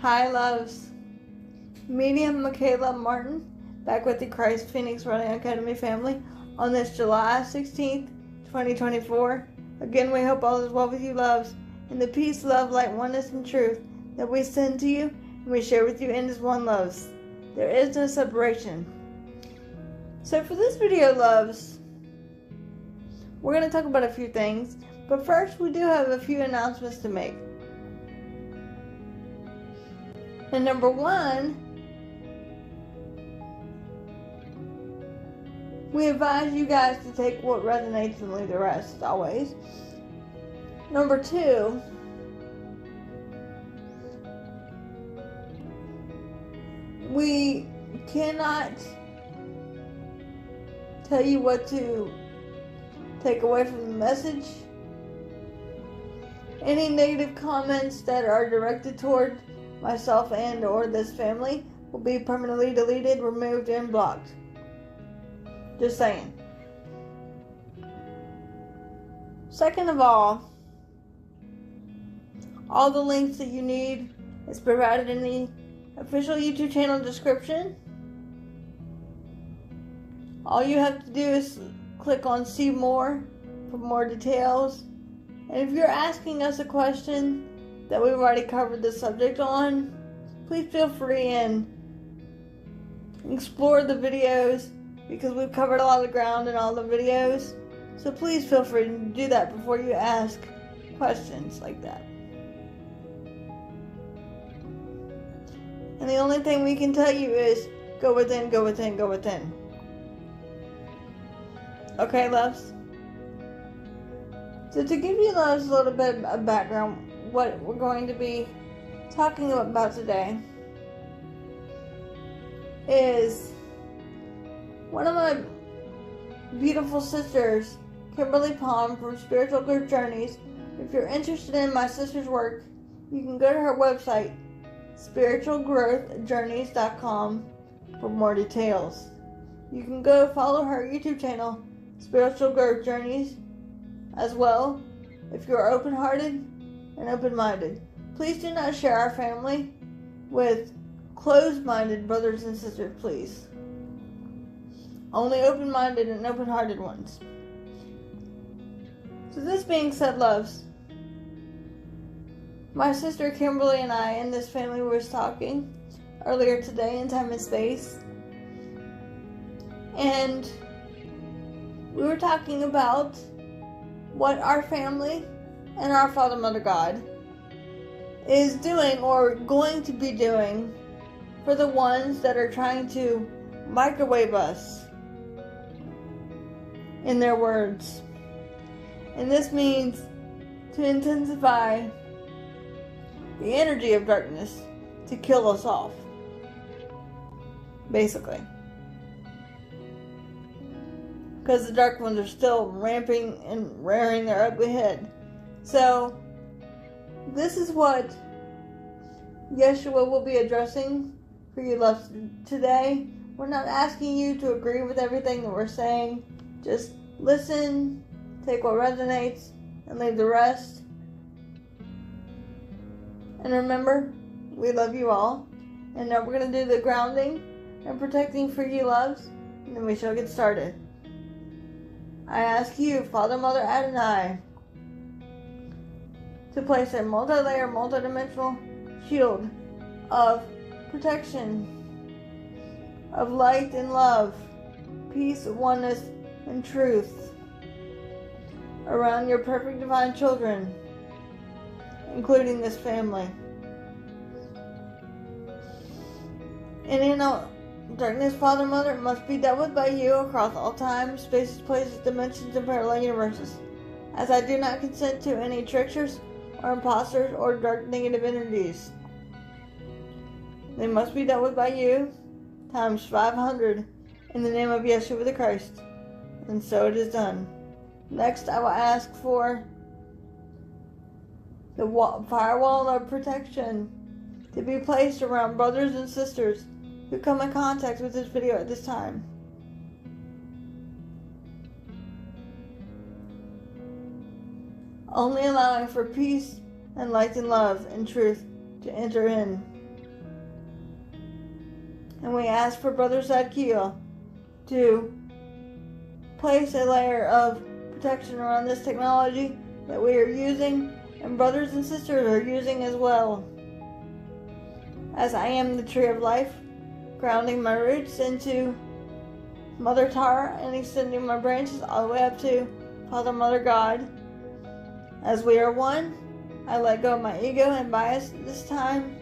Hi, loves. Medium Michaela Martin, back with the Christ Phoenix Running Academy family on this July 16th, 2024. Again, we hope all is well with you, loves, and the peace, love, light, oneness, and truth that we send to you and we share with you in this one, loves. There is no separation. So for this video, loves, we're going to talk about a few things, but first we do have a few announcements to make. And number one, we advise you guys to take what resonates and leave the rest, always. Number two, we cannot tell you what to take away from the message. Any negative comments that are directed toward myself and or this family will be permanently deleted, removed, and blocked. Just saying. Second of all the links that you need is provided in the official YouTube channel description. All you have to do is click on see more for more details. And if you're asking us a question that we've already covered the subject on, please feel free and explore the videos, because we've covered a lot of ground in all the videos. So please feel free to do that before you ask questions like that. And the only thing we can tell you is go within, go within, go within. Okay, loves? So to give you loves a little bit of background, what we're going to be talking about today is one of my beautiful sisters, Kimberly Palm from Spiritual Growth Journeys. If you're interested in my sister's work, you can go to her website, spiritualgrowthjourneys.com, for more details. You can go follow her YouTube channel, Spiritual Growth Journeys, as well, if you're open-hearted and open-minded. Please do not share our family with closed-minded brothers and sisters, please. Only open-minded and open-hearted ones. So this being said, loves, my sister Kimberly and I and this family was talking earlier today in time and space, and we were talking about what our family and our Father, Mother, God is doing or going to be doing for the ones that are trying to microwave us, in their words. And this means to intensify the energy of darkness to kill us off, basically. Because the dark ones are still ramping and rearing their ugly head. So, this is what Yeshua will be addressing for you, loves, today. We're not asking you to agree with everything that we're saying. Just listen, take what resonates, and leave the rest. And remember, we love you all. And now we're going to do the grounding and protecting for you, loves, and then we shall get started. I ask you, Father, Mother, Adonai, to place a multi-layer, multi-dimensional shield of protection, of light and love, peace, oneness, and truth around your perfect divine children, including this family. And in all darkness, Father, Mother, must be dealt with by you across all time, spaces, places, dimensions, and parallel universes, as I do not consent to any tricksters or imposters or dark negative entities. They must be dealt with by you times 500 in the name of Yeshua the Christ. And so it is done. Next, I will ask for the firewall of protection to be placed around brothers and sisters who come in contact with this video at this time. Only allowing for peace and light and love and truth to enter in And we ask for Brother Zadkiel to place a layer of protection around this technology that we are using and brothers and sisters are using as well. As I am the tree of life, grounding my roots into Mother Tara and extending my branches all the way up to Father, Mother, God. As we are one, I let go of my ego and bias this time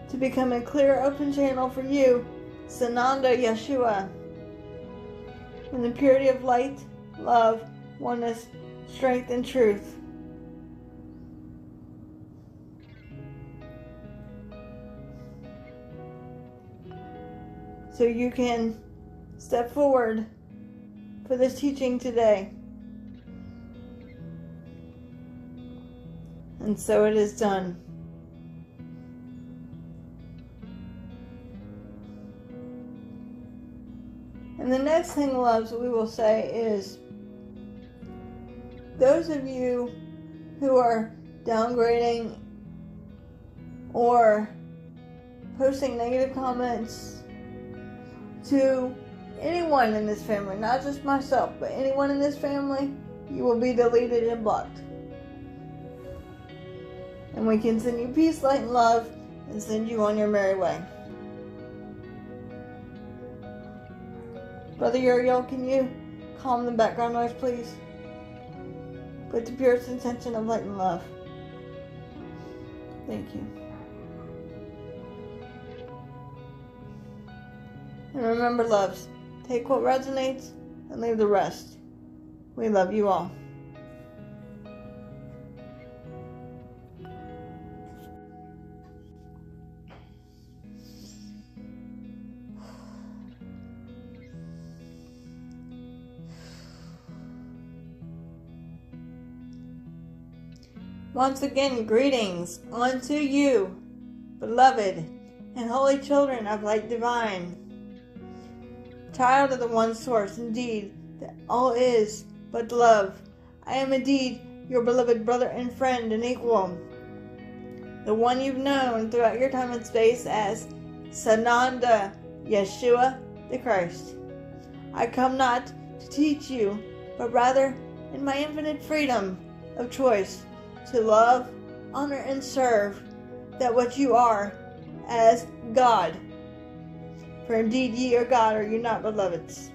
to become a clear, open channel for you, Sananda Yeshua, in the purity of light, love, oneness, strength, and truth. So you can step forward for this teaching today. And so it is done. And the next thing, loves, we will say is, those of you who are downgrading or posting negative comments to anyone in this family, not just myself, but anyone in this family, you will be deleted and blocked. And we can send you peace, light, and love, and send you on your merry way. Brother Uriel, can you calm the background noise, please? With the purest intention of light and love. Thank you. And remember, loves, take what resonates and leave the rest. We love you all. Once again, greetings unto you, beloved and holy children of light divine, child of the one source, indeed, that all is but love. I am indeed your beloved brother and friend and equal, the one you've known throughout your time and space as Sananda Yeshua the Christ. I come not to teach you, but rather in my infinite freedom of choice to love, honor, and serve that what you are as God. For indeed ye are God, are you not, beloveds?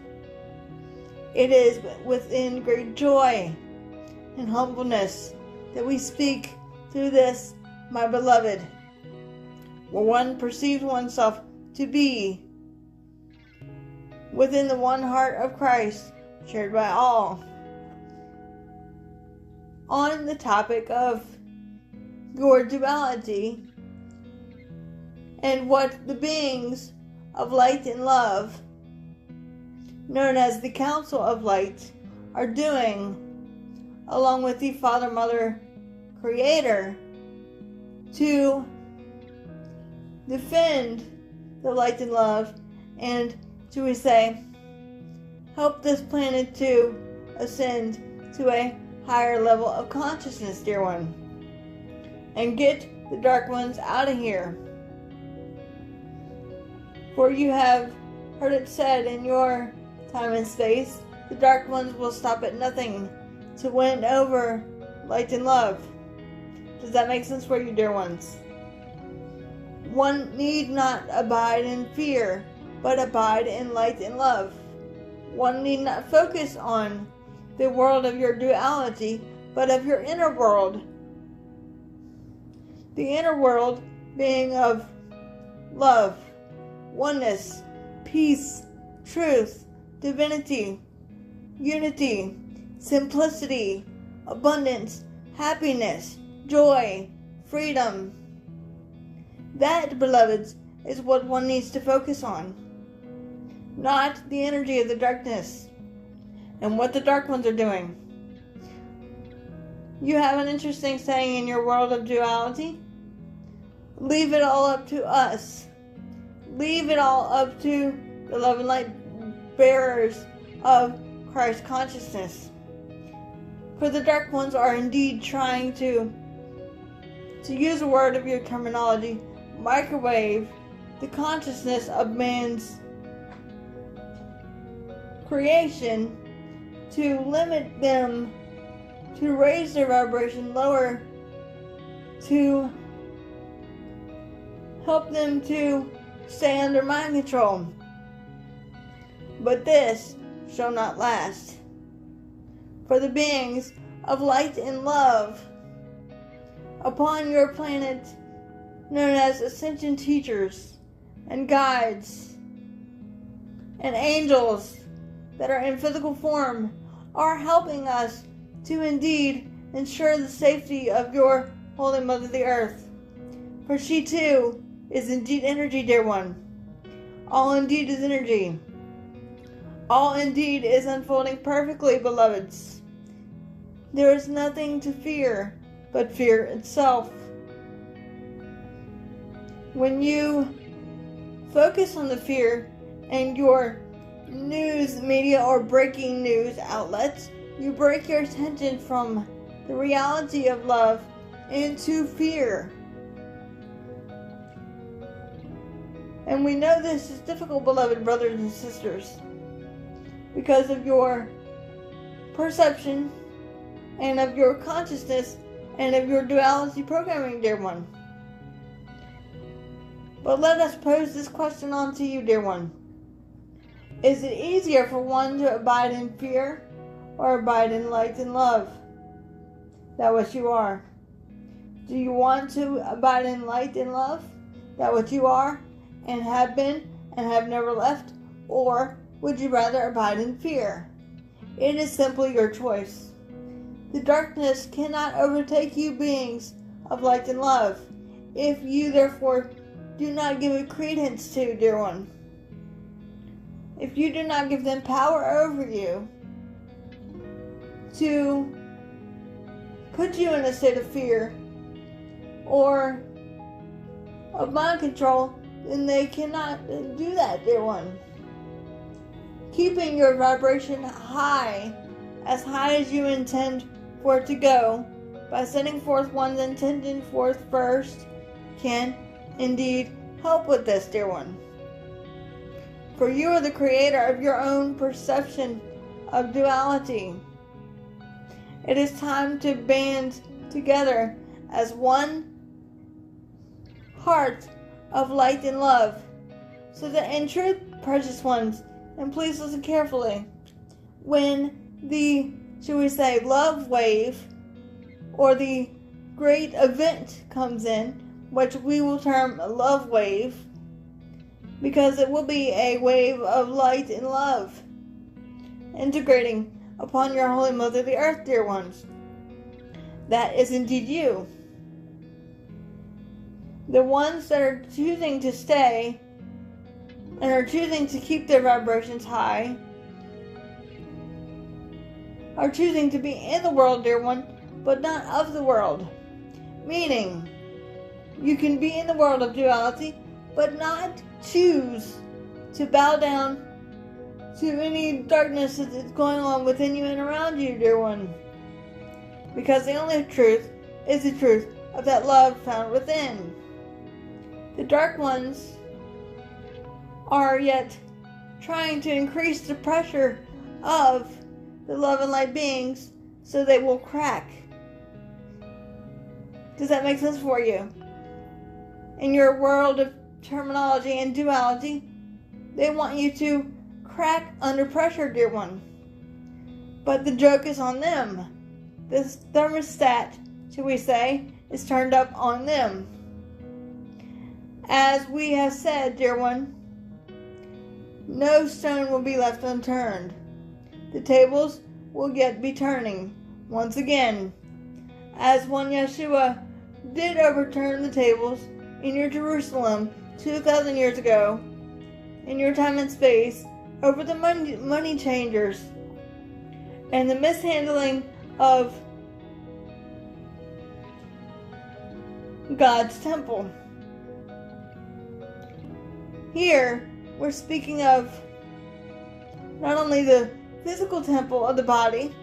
It is within great joy and humbleness that we speak through this, my beloved, where one perceives oneself to be within the one heart of Christ, shared by all, on the topic of your duality and what the beings of light and love, known as the Council of Light, are doing, along with the Father, Mother, Creator, to defend the light and love and, shall we say, help this planet to ascend to a higher level of consciousness, dear one, and get the dark ones out of here. For you have heard it said in your time and space, the dark ones will stop at nothing to win over light and love. Does that make sense for you, dear ones? One need not abide in fear, but abide in light and love. One need not focus on the world of your duality, but of your inner world. The inner world being of love, oneness, peace, truth, divinity, unity, simplicity, abundance, happiness, joy, freedom. That, beloveds, is what one needs to focus on, not the energy of the darkness and what the dark ones are doing. You have an interesting saying in your world of duality. Leave it all up to us. Leave it all up to the love and light bearers of Christ consciousness. For the dark ones are indeed trying to use a word of your terminology, microwave the consciousness of man's creation to limit them, to raise their vibration lower, to help them to stay under mind control. But this shall not last. For the beings of light and love upon your planet, known as ascension teachers and guides and angels that are in physical form, are helping us to indeed ensure the safety of your Holy Mother the Earth. For she too is indeed energy, dear one. All indeed is energy. All indeed is unfolding perfectly, beloveds. There is nothing to fear but fear itself. When you focus on the fear and your news media or breaking news outlets, you break your attention from the reality of love into fear. And we know this is difficult, beloved brothers and sisters, because of your perception and of your consciousness and of your duality programming, dear one. But let us pose this question on to you, dear one. Is it easier for one to abide in fear or abide in light and love? That what you are. Do you want to abide in light and love? That what you are and have been and have never left? Or would you rather abide in fear? It is simply your choice. The darkness cannot overtake you beings of light and love, if you therefore do not give it credence to, dear one. If you do not give them power over you to put you in a state of fear or of mind control, then they cannot do that, dear one. Keeping your vibration high as you intend for it to go, by setting forth one's intention forth first, can indeed help with this, dear one. For you are the creator of your own perception of duality. It is time to band together as one heart of light and love, so that in truth, precious ones, and please listen carefully, when the, shall we say, love wave or the great event comes in, which we will term a love wave, because it will be a wave of light and love integrating upon your Holy Mother the Earth, dear ones. That is indeed you. The ones that are choosing to stay and are choosing to keep their vibrations high are choosing to be in the world, dear one, but not of the world. Meaning, you can be in the world of duality, but not choose to bow down to any darkness that is going on within you and around you, dear one. Because the only truth is the truth of that love found within. The dark ones are yet trying to increase the pressure of the love and light beings so they will crack. Does that make sense for you? In your world of terminology and duality, they want you to crack under pressure, dear one. But the joke is on them. This thermostat, shall we say, is turned up on them. As we have said, dear one, no stone will be left unturned. The tables will yet be turning once again, as one Yeshua did overturn the tables in your Jerusalem 2,000 years ago, in your time and space, over the money changers and the mishandling of God's temple. Here, we're speaking of not only the physical temple of the body,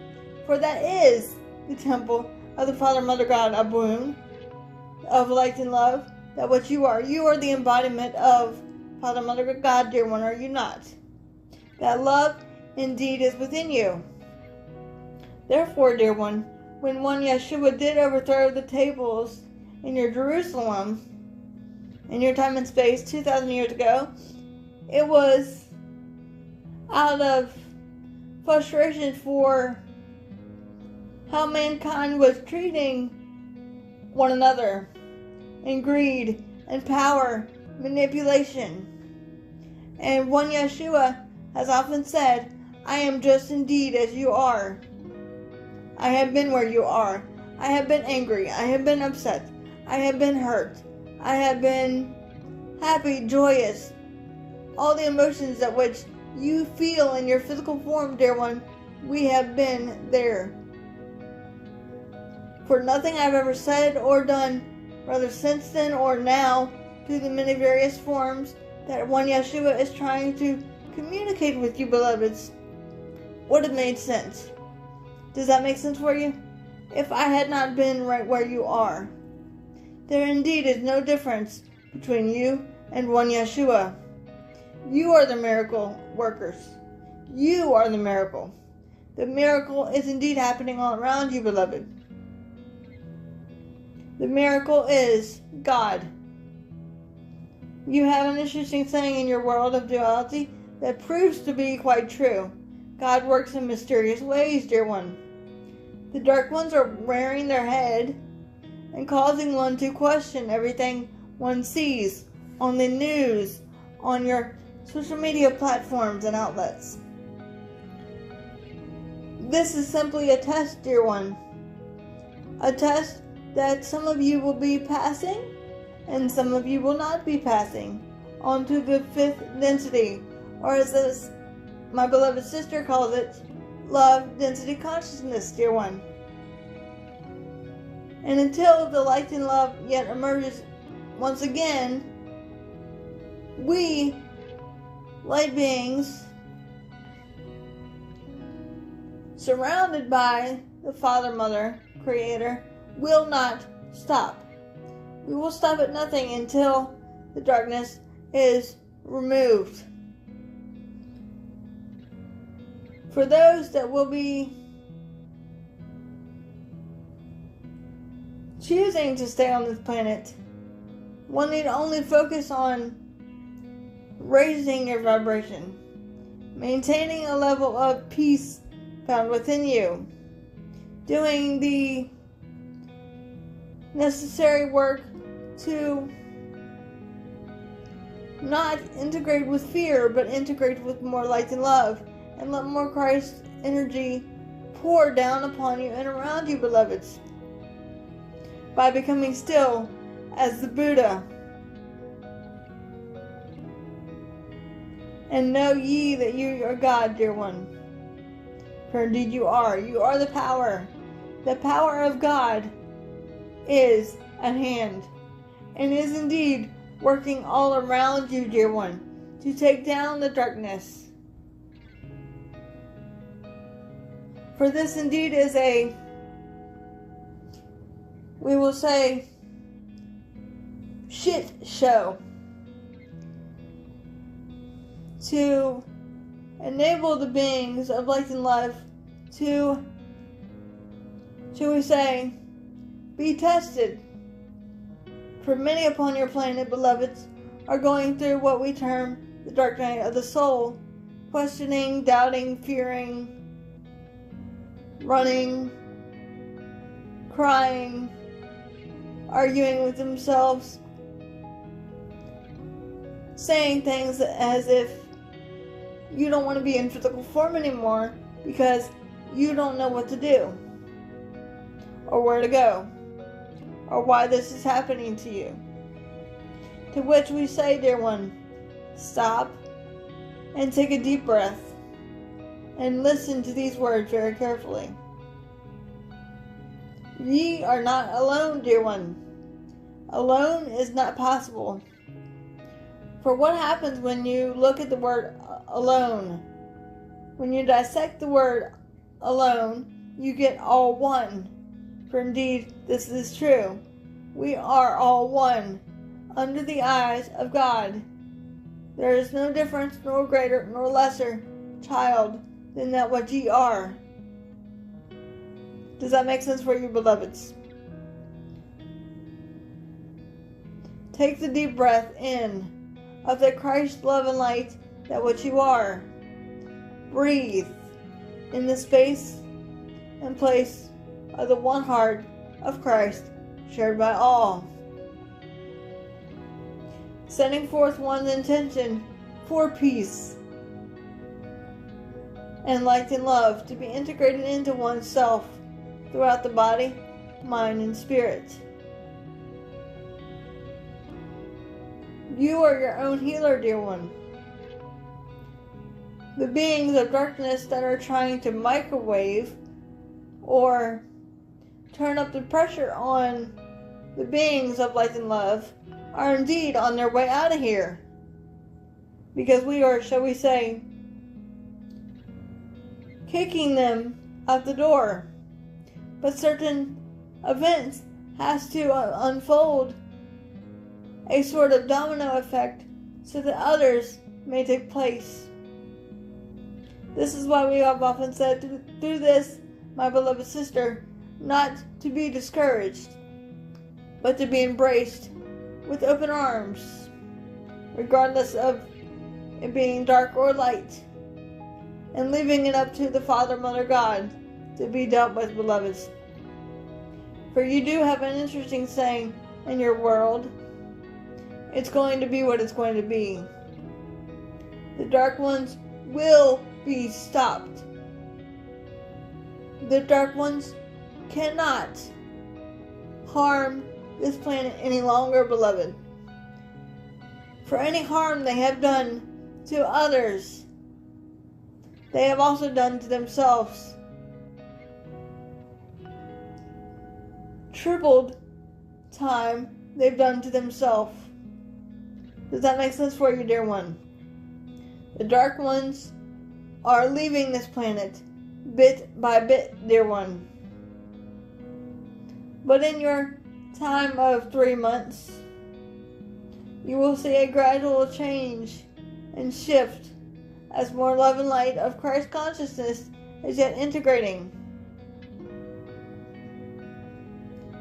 for that is the temple of the Father, Mother, God, Abun, of light and love, that what you are the embodiment of Father, Mother, God, dear one, are you not? That love indeed is within you. Therefore, dear one, when one Yeshua did overthrow the tables in your Jerusalem, in your time and space 2,000 years ago, it was out of frustration for how mankind was treating one another in greed and power, manipulation. And one Yeshua has often said, I am just indeed as you are. I have been where you are. I have been angry. I have been upset. I have been hurt. I have been happy, joyous. All the emotions that which you feel in your physical form, dear one, we have been there. For nothing I've ever said or done, whether since then or now, through the many various forms that one Yeshua is trying to communicate with you, beloveds, would have made sense. Does that make sense for you? If I had not been right where you are, there indeed is no difference between you and one Yeshua. You are the miracle workers. You are the miracle. The miracle is indeed happening all around you, beloved. The miracle is God. You have an interesting saying in your world of duality that proves to be quite true. God works in mysterious ways, dear one. The dark ones are rearing their head and causing one to question everything one sees on the news, on your social media platforms and outlets. This is simply a test, dear one. A test that some of you will be passing and some of you will not be passing onto the fifth density, or as my beloved sister calls it, love density consciousness, dear one. And until the light and love yet emerges once again, we, light beings, surrounded by the Father, Mother, Creator, will not stop. We will stop at nothing until the darkness is removed. For those that will be choosing to stay on this planet, one need only focus on raising your vibration, maintaining a level of peace found within you, doing the necessary work to not integrate with fear, but integrate with more light and love, and let more Christ energy pour down upon you and around you, beloveds, by becoming still as the Buddha. And know ye that you are God, dear one. For indeed you are. You are the power. The power of God is at hand, and is indeed working all around you, dear one, to take down the darkness. For this indeed is a, we will say, shit show to enable the beings of light and love to, shall we say, be tested. For many upon your planet, beloveds, are going through what we term the dark night of the soul, questioning, doubting, fearing, running, crying, arguing with themselves, saying things as if you don't want to be in physical form anymore because you don't know what to do, or where to go, or why this is happening to you. To which we say, dear one, stop and take a deep breath and listen to these words very carefully. Ye are not alone, dear one. Alone is not possible. For what happens when you look at the word alone? When you dissect the word alone, you get all one. For indeed, this is true. We are all one under the eyes of God. There is no difference, nor greater, nor lesser child than that what ye are. Does that make sense for you, beloveds? Take the deep breath in of the Christ love and light that what you are. Breathe in the space and place of the one heart of Christ shared by all. Sending forth one's intention for peace and light and love to be integrated into oneself throughout the body, mind, and spirit. You are your own healer, dear one. The beings of darkness that are trying to microwave or turn up the pressure on the beings of light and love are indeed on their way out of here. Because we are, shall we say, kicking them out the door. But certain events has to unfold a sort of domino effect so that others may take place. This is why we have often said through this, my beloved sister, not to be discouraged, but to be embraced with open arms, regardless of it being dark or light, and leaving it up to the Father, Mother, God to be dealt with, beloveds. For you do have an interesting saying in your world. It's going to be what it's going to be. The dark ones will be stopped. The dark ones cannot harm this planet any longer, beloved. For any harm they have done to others, they have also done to themselves. Tripled time they've done to themselves. Does that make sense for you, dear one? The dark ones are leaving this planet bit by bit, dear one. But in your time of 3 months, you will see a gradual change and shift as more love and light of Christ consciousness is yet integrating.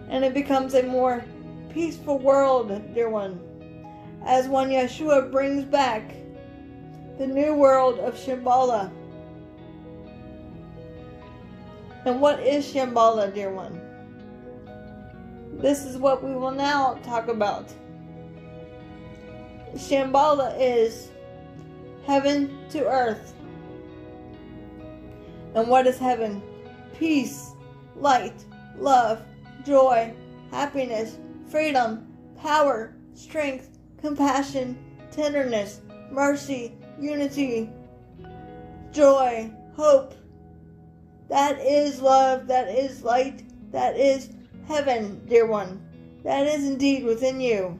And it becomes a more peaceful world, dear one, as when Yeshua brings back the new world of Shambala. And what is Shambala, dear one? This is what we will now talk about. Shambhala is heaven to earth. And what is heaven? Peace, light, love, joy, happiness, freedom, power, strength, compassion, tenderness, mercy, unity, joy, hope. That is love, that is light, that is heaven, dear one. That is indeed within you.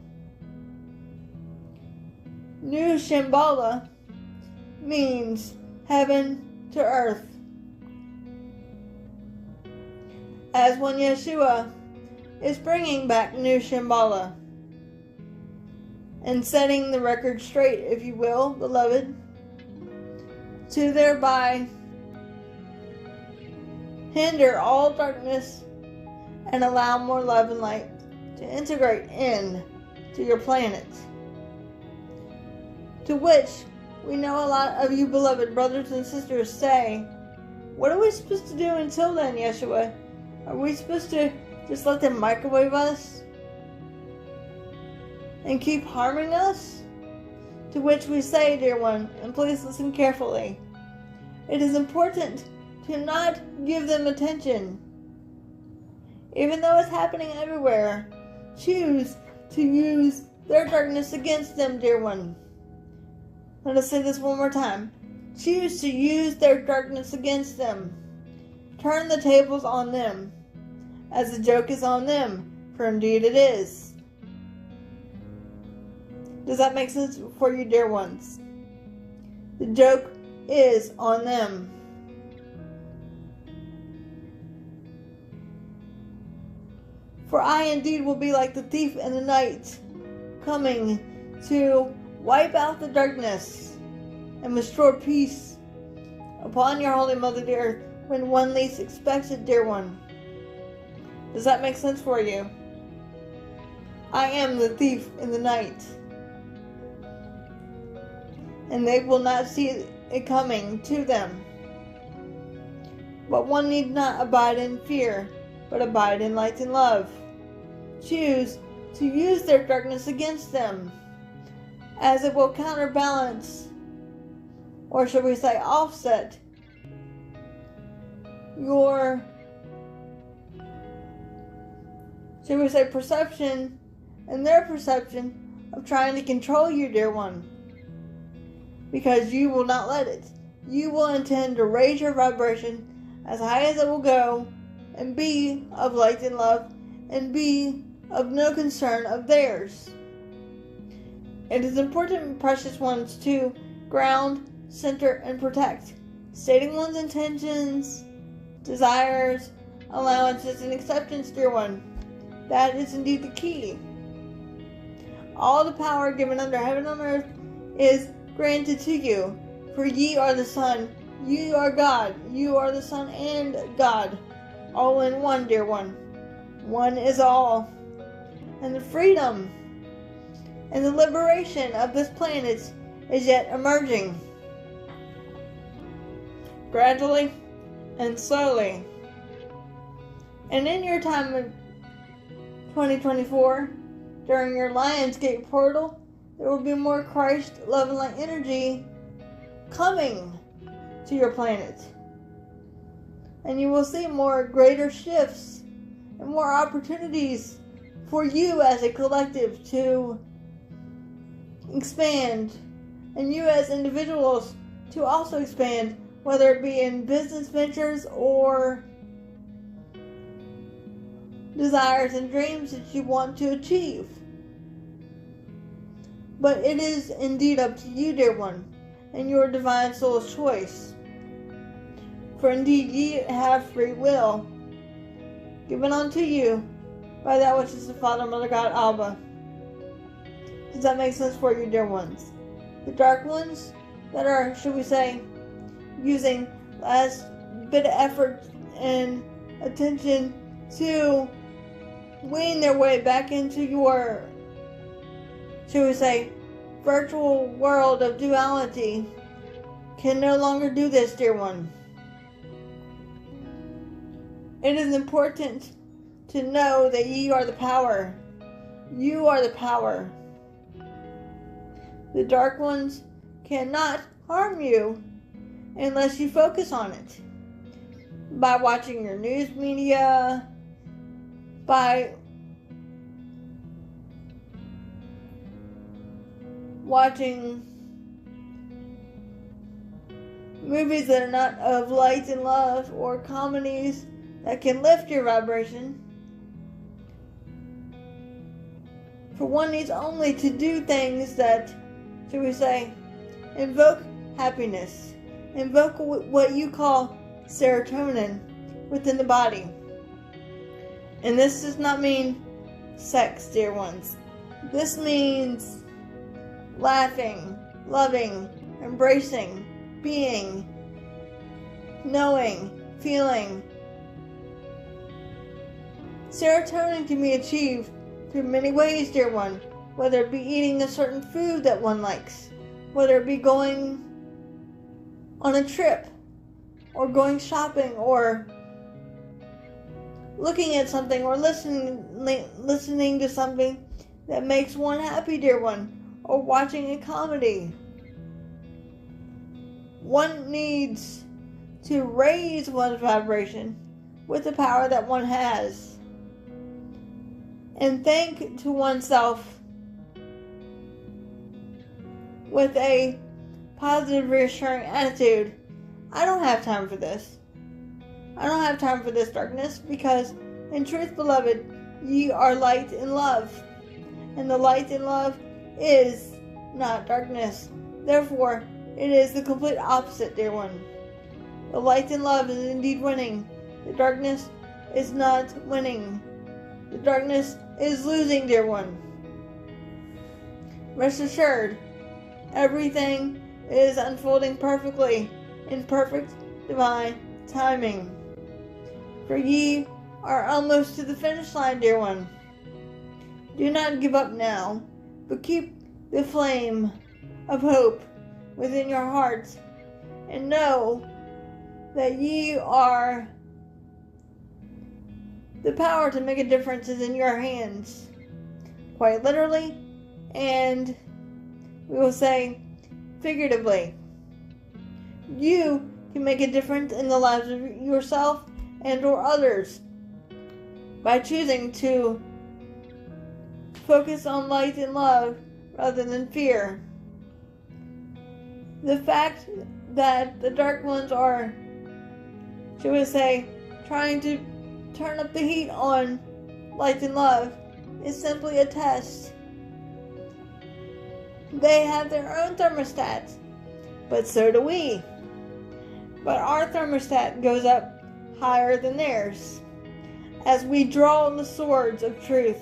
New Shambhala means heaven to earth. As when Yeshua is bringing back new Shambhala and setting the record straight, if you will, beloved, to thereby hinder all darkness and allow more love and light to integrate in to your planet. To which we know a lot of you beloved brothers and sisters say, what are we supposed to do until then, Yeshua? Are we supposed to just let them microwave us and keep harming us? To which we say, dear one, and please listen carefully, it is important to not give them attention. Even though it's happening everywhere, choose to use their darkness against them, dear one. Let us say this one more time. Choose to use their darkness against them. Turn the tables on them, as the joke is on them, for indeed it is. Does that make sense for you, dear ones? The joke is on them. For I indeed will be like the thief in the night, coming to wipe out the darkness and restore peace upon your holy mother the earth when one least expects it, dear one. Does that make sense for you? I am the thief in the night, and they will not see it coming to them. But one need not abide in fear, but abide in light and love. Choose to use their darkness against them, as it will counterbalance, or should we say offset, your, should we say, perception and their perception of trying to control you, dear one. Because you will not let it. You will intend to raise your vibration as high as it will go, and be of light and love, and be of no concern of theirs. It is important, precious ones, to ground, center, and protect, stating one's intentions, desires, allowances, and acceptance, dear one. That is indeed the key. All the power given under heaven and earth is granted to you, for ye are the Son, you are God, you are the Son and God, all in one, dear one. One is all. And the freedom and the liberation of this planet is yet emerging. Gradually and slowly. And in your time of 2024, during your Lionsgate portal, there will be more Christ, love, and light energy coming to your planet. And you will see more greater shifts and more opportunities for you as a collective to expand, and you as individuals to also expand, whether it be in business ventures or desires and dreams that you want to achieve. But it is indeed up to you, dear one, and your divine soul's choice. For indeed ye have free will, given unto you by that which is the Father, Mother, God, Abba. Does that make sense for you, dear ones? The dark ones that are, should we say, using last bit of effort and attention to wean their way back into your, should we say, virtual world of duality, can no longer do this, dear one. It is important to know that ye are the power. You are the power. The dark ones cannot harm you unless you focus on it. By watching your news media, by watching movies that are not of light and love, or comedies that can lift your vibration. For one needs only to do things that, should we say, invoke happiness, invoke what you call serotonin within the body. And this does not mean sex, dear ones. This means laughing, loving, embracing, being, knowing, feeling. Serotonin can be achieved through many ways, dear one, whether it be eating a certain food that one likes, whether it be going on a trip, or going shopping, or looking at something, or listening to something that makes one happy, dear one, or watching a comedy. One needs to raise one's vibration with the power that one has, and think to oneself with a positive, reassuring attitude, I don't have time for this. I don't have time for this darkness, because in truth, beloved, ye are light and love, and the light and love is not darkness. Therefore, it is the complete opposite, dear one. The light and love is indeed winning. The darkness is not winning. The darkness is losing, dear one. Rest assured, Everything is unfolding perfectly in perfect divine timing. For ye are almost to the finish line, dear one. Do not give up now, but keep the flame of hope within your hearts, and know that ye are the power to make a difference is in your hands, quite literally, and we will say figuratively. You can make a difference in the lives of yourself and or others by choosing to focus on light and love rather than fear. The fact that the dark ones are, should we say, trying to turn up the heat on light and love is simply a test. They have their own thermostats, but so do we. But our thermostat goes up higher than theirs as we draw on the swords of truth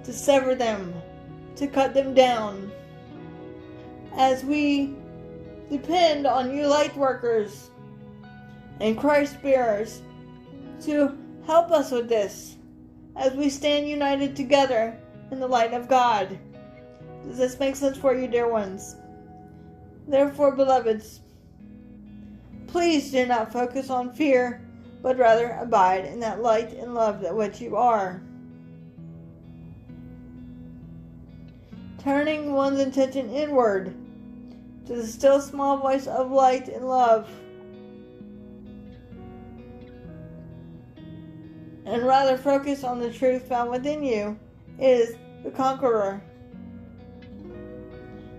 to sever them, to cut them down. As we depend on you light workers and Christ bearers to help us with this, as we stand united together in the light of God. Does this make sense for you, dear ones? Therefore, beloveds, please do not focus on fear, but rather abide in that light and love that which you are. Turning one's attention inward to the still small voice of light and love, and rather focus on the truth found within you, is the conqueror.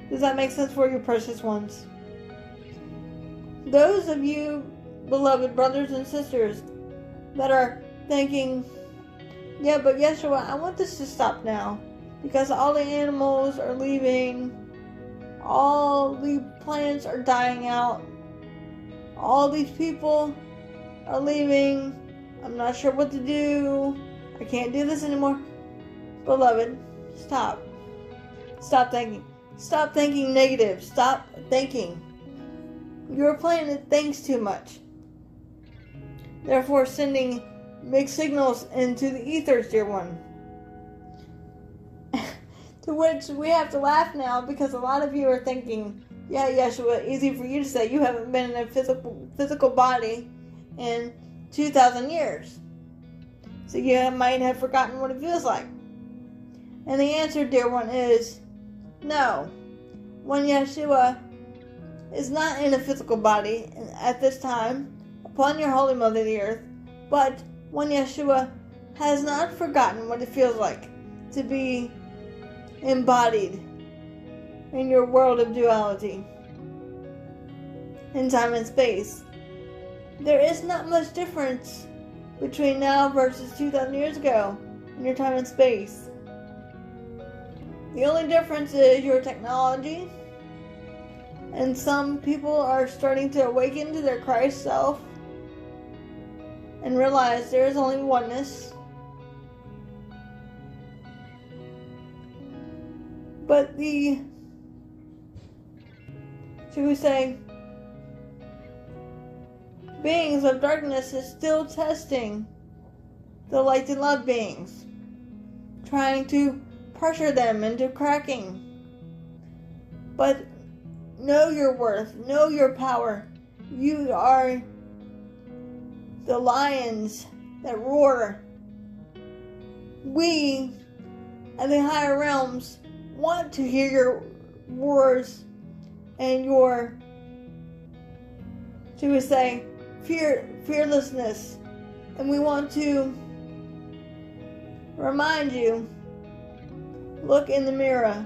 Does that make sense for you, precious ones? Those of you, beloved brothers and sisters, that are thinking, yeah, but Yeshua, I want this to stop now, because all the animals are leaving, all the plants are dying out, all these people are leaving, I'm not sure what to do, I can't do this anymore. Beloved, stop. Stop thinking. Stop thinking negative. Stop thinking. Your planet thinks too much. Therefore, sending mixed signals into the ethers, dear one. To which we have to laugh now, because a lot of you are thinking, yeah, Yeshua, easy for you to say, you haven't been in a physical body in 2,000 years. So you might have forgotten what it feels like. And the answer, dear one, is no. When Yeshua is not in a physical body at this time upon your holy mother the earth, but when Yeshua has not forgotten what it feels like to be embodied in your world of duality in time and space. There is not much difference between now versus 2,000 years ago in your time and space. The only difference is your technology, and some people are starting to awaken to their Christ self and realize there is only oneness. But the, should we say, beings of darkness is still testing the light and love beings, trying to pressure them into cracking. But know your worth, know your power. You are the lions that roar. We, at the higher realms, want to hear your roars and your, should we say, fearlessness. And we want to remind you, look in the mirror,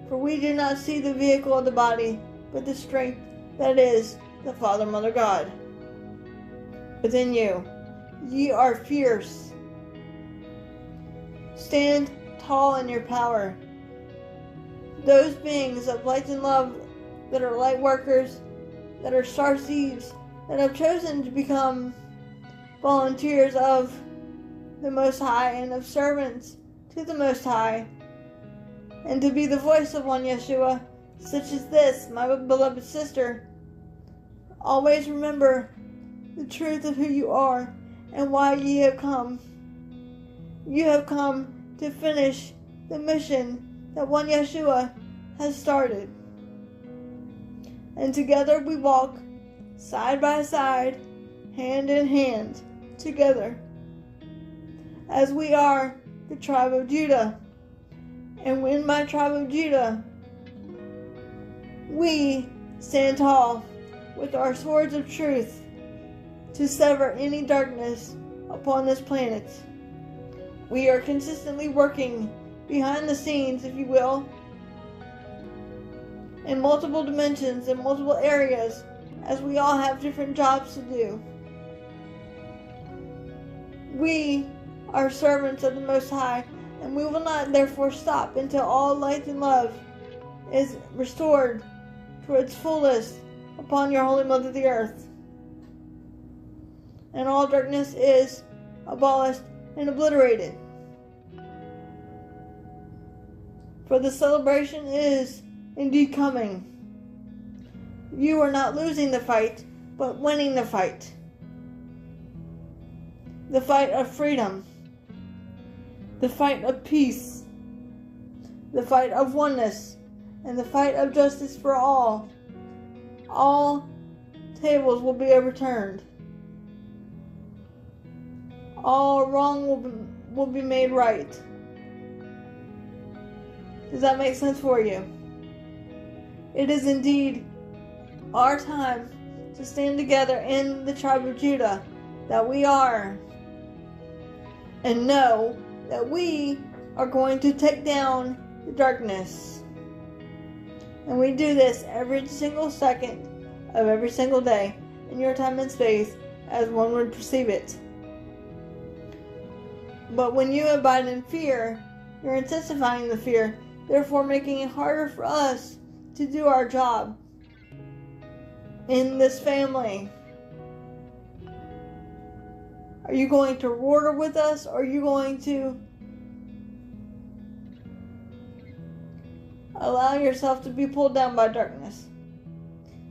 for we do not see the vehicle of the body, but the strength that is the Father, Mother, God within you. Ye are fierce. Stand tall in your power. Those beings of light and love that are light workers, that are star seeds, that have chosen to become volunteers of the Most High and of servants to the Most High, and to be the voice of one Yeshua, such as this, my beloved sister. Always remember the truth of who you are and why ye have come. You have come to finish the mission that one Yeshua has started. And together we walk side by side, hand in hand, together, as we are the tribe of Judah. And in my tribe of Judah, we stand tall with our swords of truth to sever any darkness upon this planet. We are consistently working behind the scenes, if you will, in multiple dimensions and multiple areas, as we all have different jobs to do. We are servants of the Most High, and we will not therefore stop until all light and love is restored to its fullest upon your Holy Mother the Earth, and all darkness is abolished and obliterated. For the celebration is indeed coming. You are not losing the fight, but winning the fight. The fight of freedom. The fight of peace. The fight of oneness. And the fight of justice for all. All tables will be overturned. All wrong will be made right. Does that make sense for you? It is indeed our time to stand together in the tribe of Judah, that we are, and know that we are going to take down the darkness. And we do this every single second of every single day in your time and space as one would perceive it. But when you abide in fear, you're intensifying the fear, therefore making it harder for us to do our job in this family. Are you going to roar with us, or are you going to allow yourself to be pulled down by darkness?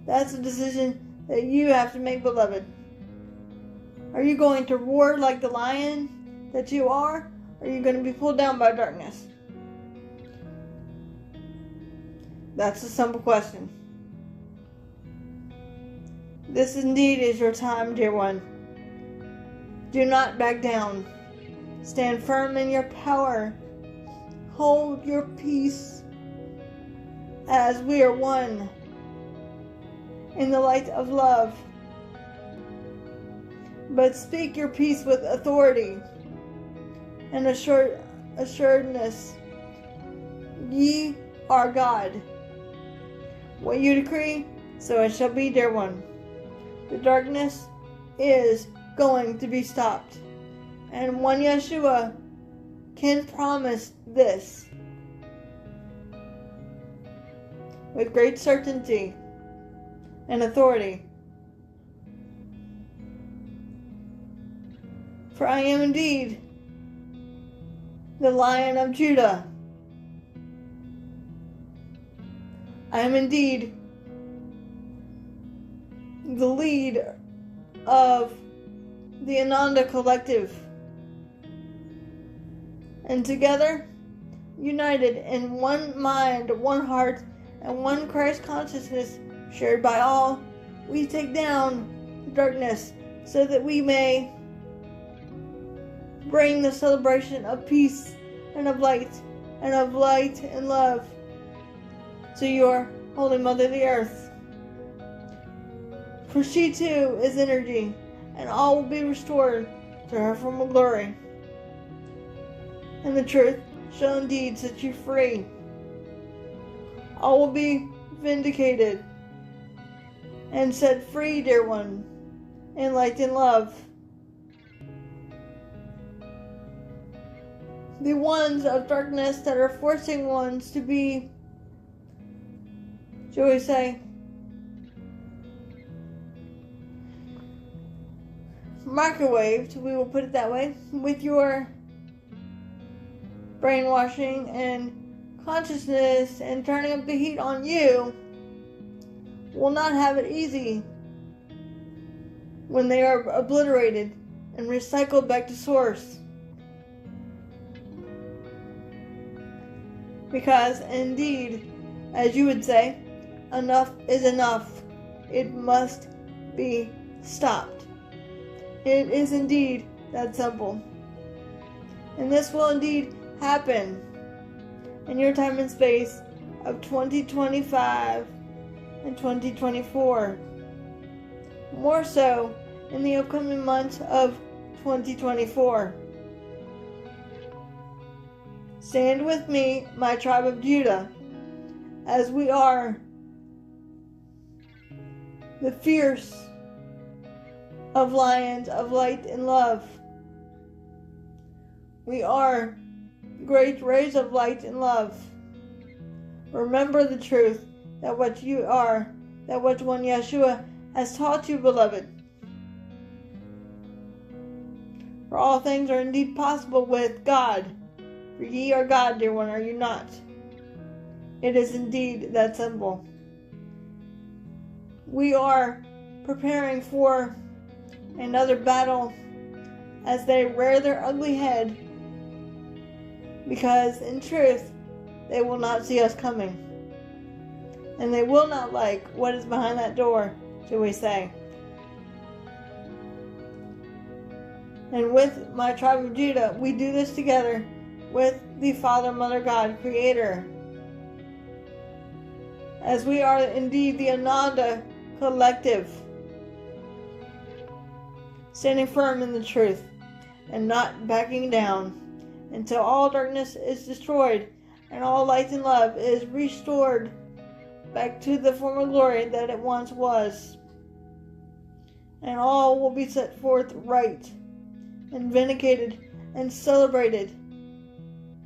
That's a decision that you have to make, beloved. Are you going to roar like the lion that you are, or are you going to be pulled down by darkness? That's a simple question. This indeed is your time, dear one. Do not back down. Stand firm in your power. Hold your peace as we are one in the light of love. But speak your peace with authority and assuredness. Ye are God. What you decree, so it shall be, dear one. The darkness is going to be stopped. And one Yeshua can promise this with great certainty and authority. For I am indeed the Lion of Judah. I am indeed the lead of the Ananda Collective. And together, united in one mind, one heart, and one Christ consciousness shared by all, we take down the darkness so that we may bring the celebration of peace and of light and love to your Holy Mother the Earth. For she too is energy, and all will be restored to her from glory. And the truth shall indeed set you free. All will be vindicated and set free, dear one, in light and love. The ones of darkness that are forcing ones to be, shall we say, microwaved, we will put it that way, with your brainwashing and consciousness and turning up the heat on you will not have it easy when they are obliterated and recycled back to source. Because indeed, as you would say, enough is enough. It must be stopped. It is indeed that simple. And this will indeed happen in your time and space of 2025 and 2024. More so in the upcoming months of 2024. Stand with me, my tribe of Judah, as we are the fierce of lions of light and love. We are great rays of light and love. Remember the truth that what you are, that what one Yeshua has taught you, beloved. For all things are indeed possible with God. For ye are God, dear one, are you not? It is indeed that simple. We are preparing for another battle as they rear their ugly head, because in truth they will not see us coming, and they will not like what is behind that door, shall we say. And with my tribe of Judah, we do this together with the Father, Mother, God, Creator, as we are indeed the Ananda collective, standing firm in the truth and not backing down until all darkness is destroyed and all light and love is restored back to the former glory that it once was. And all will be set forth right and vindicated and celebrated.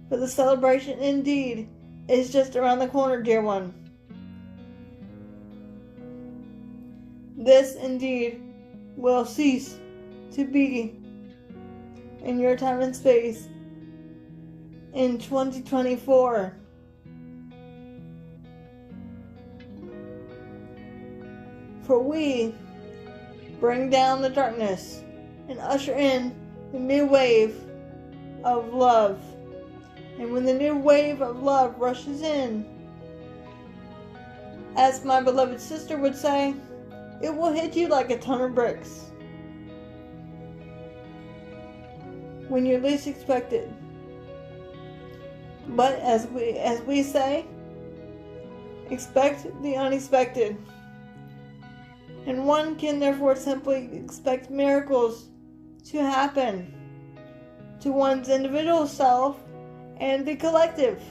For the celebration indeed is just around the corner, dear one. This indeed will cease to be in your time and space in 2024. For we bring down the darkness and usher in the new wave of love. And when the new wave of love rushes in, as my beloved sister would say, it will hit you like a ton of bricks when you least expect it. But as we say, expect the unexpected. And one can therefore simply expect miracles to happen to one's individual self and the collective.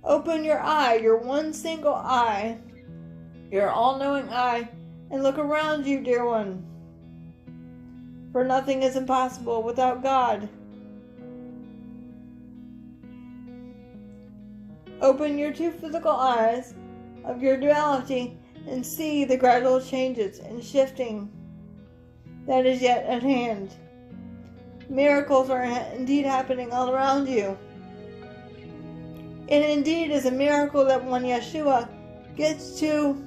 Open your eye, your one single eye, your all-knowing eye, and look around you, dear one. For nothing is impossible without God. Open your two physical eyes of your duality and see the gradual changes and shifting that is yet at hand. Miracles are indeed happening all around you. And indeed is a miracle that one Yeshua gets to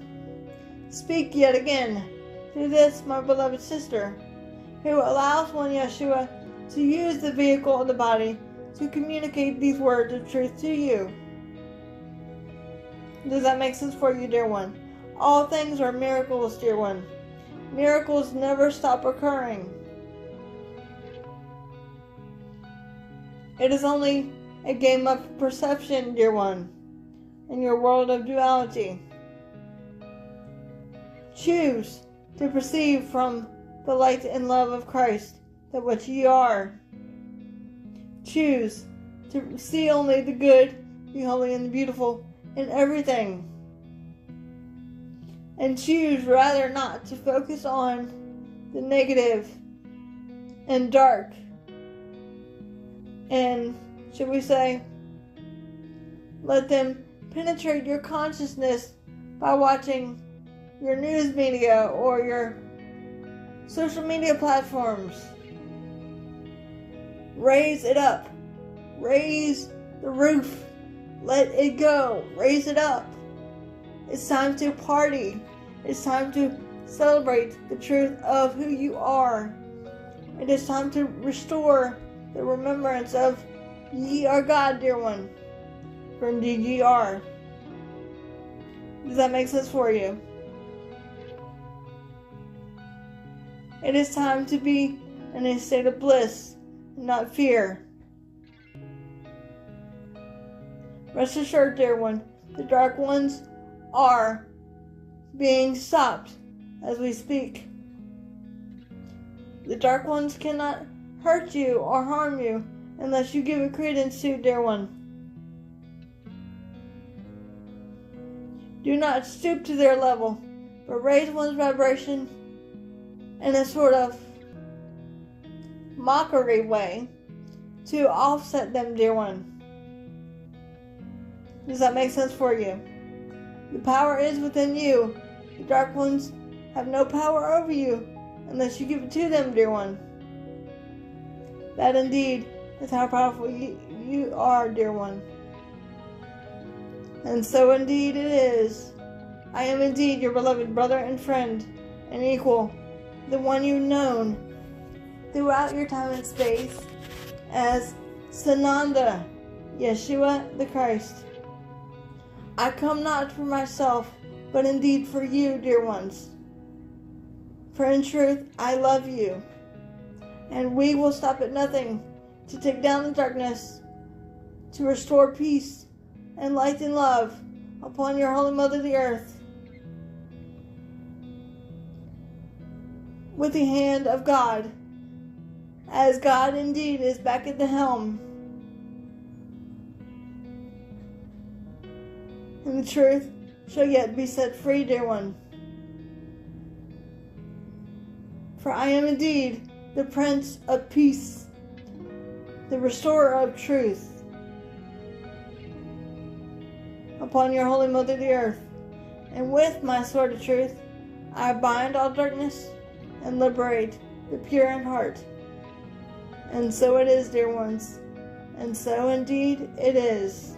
speak yet again through this, my beloved sister, who allows one Yeshua to use the vehicle of the body to communicate these words of truth to you. Does that make sense for you, dear one? All things are miracles, dear one. Miracles never stop occurring. It is only a game of perception, dear one, in your world of duality. Choose to perceive from the light and love of Christ that what ye are. Choose to see only the good, the holy, and the beautiful in everything. And choose rather not to focus on the negative and dark and, should we say, let them penetrate your consciousness by watching your news media or your social media platforms. Raise it up Raise the roof. Let it go. Raise it up. It's time to party. It's time to celebrate the truth of who you are. It is time to restore the remembrance of ye are God, dear one. For indeed ye are. Does that make sense for you? It is time to be in a state of bliss, not fear. Rest assured, dear one, the dark ones are being stopped as we speak. The dark ones cannot hurt you or harm you unless you give it credence to, dear one. Do not stoop to their level, but raise one's vibration in a sort of mockery way to offset them, dear one. Does that make sense for you? The power is within you. The dark ones have no power over you unless you give it to them, dear one. That indeed is how powerful you are, dear one. And so indeed it is. I am indeed your beloved brother and friend and equal, the one you've known throughout your time and space as Sananda, Yeshua the Christ. I come not for myself, but indeed for you, dear ones. For in truth, I love you, and we will stop at nothing to take down the darkness, to restore peace and light and love upon your Holy Mother, the earth, with the hand of God, as God indeed is back at the helm. And the truth shall yet be set free, dear one. For I am indeed the Prince of Peace, the restorer of truth upon your Holy Mother, the earth. And with my sword of truth, I bind all darkness and liberate the pure in heart. And so it is, dear ones. And so indeed it is.